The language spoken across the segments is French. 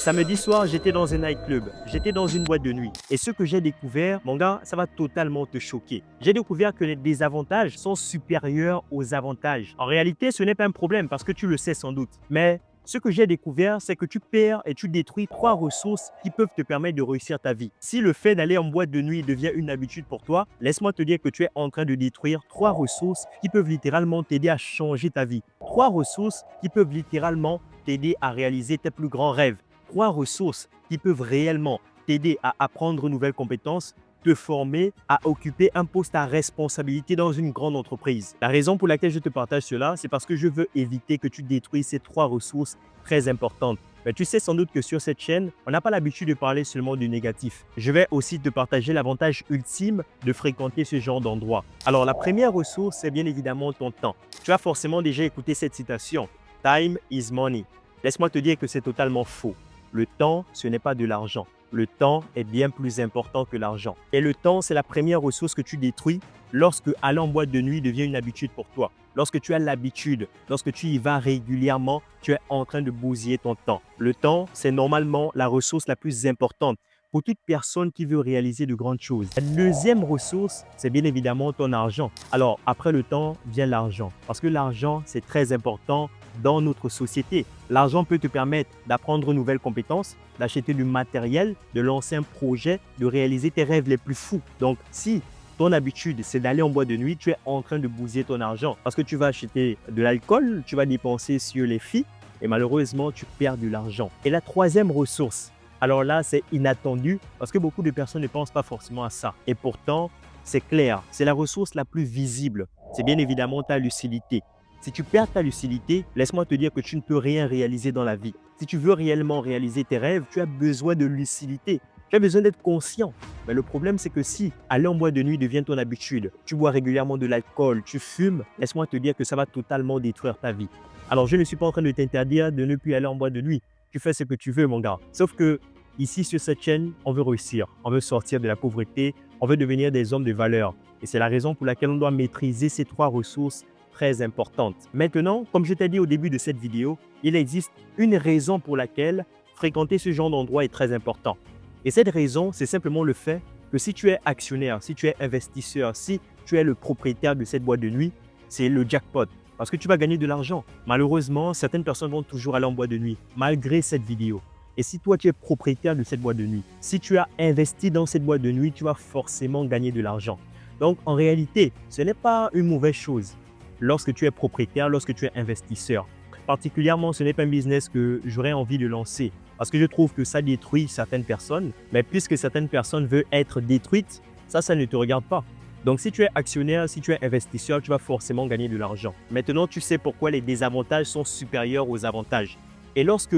Samedi soir, j'étais dans un nightclub, j'étais dans une boîte de nuit. Et ce que j'ai découvert, mon gars, ça va totalement te choquer. J'ai découvert que les désavantages sont supérieurs aux avantages. En réalité, ce n'est pas un problème parce que tu le sais sans doute. Mais ce que j'ai découvert, c'est que tu perds et tu détruis 3 ressources qui peuvent te permettre de réussir ta vie. Si le fait d'aller en boîte de nuit devient une habitude pour toi, laisse-moi te dire que tu es en train de détruire 3 ressources qui peuvent littéralement t'aider à changer ta vie. 3 ressources qui peuvent littéralement t'aider à réaliser tes plus grands rêves. 3 ressources qui peuvent réellement t'aider à apprendre de nouvelles compétences, te former, à occuper un poste à responsabilité dans une grande entreprise. La raison pour laquelle je te partage cela, c'est parce que je veux éviter que tu détruises ces 3 ressources très importantes. Mais tu sais sans doute que sur cette chaîne, on n'a pas l'habitude de parler seulement du négatif. Je vais aussi te partager l'avantage ultime de fréquenter ce genre d'endroit. Alors, la première ressource, c'est bien évidemment ton temps. Tu as forcément déjà écouté cette citation. Time is money. Laisse-moi te dire que c'est totalement faux. Le temps, ce n'est pas de l'argent. Le temps est bien plus important que l'argent. Et le temps, c'est la première ressource que tu détruis lorsque aller en boîte de nuit devient une habitude pour toi. Lorsque tu as l'habitude, lorsque tu y vas régulièrement, tu es en train de bousiller ton temps. Le temps, c'est normalement la ressource la plus importante pour toute personne qui veut réaliser de grandes choses. La deuxième ressource, c'est bien évidemment ton argent. Alors, après le temps, vient l'argent. Parce que l'argent, c'est très important dans notre société. L'argent peut te permettre d'apprendre de nouvelles compétences, d'acheter du matériel, de lancer un projet, de réaliser tes rêves les plus fous. Donc, si ton habitude, c'est d'aller en boîte de nuit, tu es en train de bousiller ton argent. Parce que tu vas acheter de l'alcool, tu vas dépenser sur les filles et malheureusement, tu perds de l'argent. Et la troisième ressource, alors là, c'est inattendu parce que beaucoup de personnes ne pensent pas forcément à ça. Et pourtant, c'est clair, c'est la ressource la plus visible. C'est bien évidemment ta lucidité. Si tu perds ta lucidité, laisse-moi te dire que tu ne peux rien réaliser dans la vie. Si tu veux réellement réaliser tes rêves, tu as besoin de lucidité. Tu as besoin d'être conscient. Mais le problème, c'est que si aller en boîte de nuit devient ton habitude, tu bois régulièrement de l'alcool, tu fumes, laisse-moi te dire que ça va totalement détruire ta vie. Alors, je ne suis pas en train de t'interdire de ne plus aller en boîte de nuit. Tu fais ce que tu veux, mon gars. Sauf que ici, sur cette chaîne, on veut réussir. On veut sortir de la pauvreté. On veut devenir des hommes de valeur. Et c'est la raison pour laquelle on doit maîtriser ces 3 ressources très importantes. Maintenant, comme je t'ai dit au début de cette vidéo, il existe une raison pour laquelle fréquenter ce genre d'endroit est très important. Et cette raison, c'est simplement le fait que si tu es actionnaire, si tu es investisseur, si tu es le propriétaire de cette boîte de nuit, c'est le jackpot. Parce que tu vas gagner de l'argent. Malheureusement, certaines personnes vont toujours aller en boîte de nuit, malgré cette vidéo. Et si toi, tu es propriétaire de cette boîte de nuit, si tu as investi dans cette boîte de nuit, tu vas forcément gagner de l'argent. Donc, en réalité, ce n'est pas une mauvaise chose lorsque tu es propriétaire, lorsque tu es investisseur. Particulièrement, ce n'est pas un business que j'aurais envie de lancer parce que je trouve que ça détruit certaines personnes. Mais puisque certaines personnes veulent être détruites, ça ne te regarde pas. Donc, si tu es actionnaire, si tu es investisseur, tu vas forcément gagner de l'argent. Maintenant, tu sais pourquoi les désavantages sont supérieurs aux avantages. Et lorsque,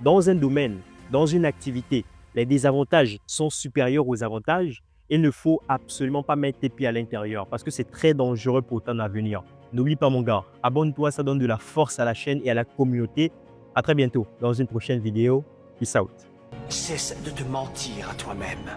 dans un domaine, dans une activité, les désavantages sont supérieurs aux avantages, il ne faut absolument pas mettre tes pieds à l'intérieur parce que c'est très dangereux pour ton avenir. N'oublie pas, mon gars, abonne-toi, ça donne de la force à la chaîne et à la communauté. À très bientôt dans une prochaine vidéo. Peace out. Cesse de te mentir à toi-même.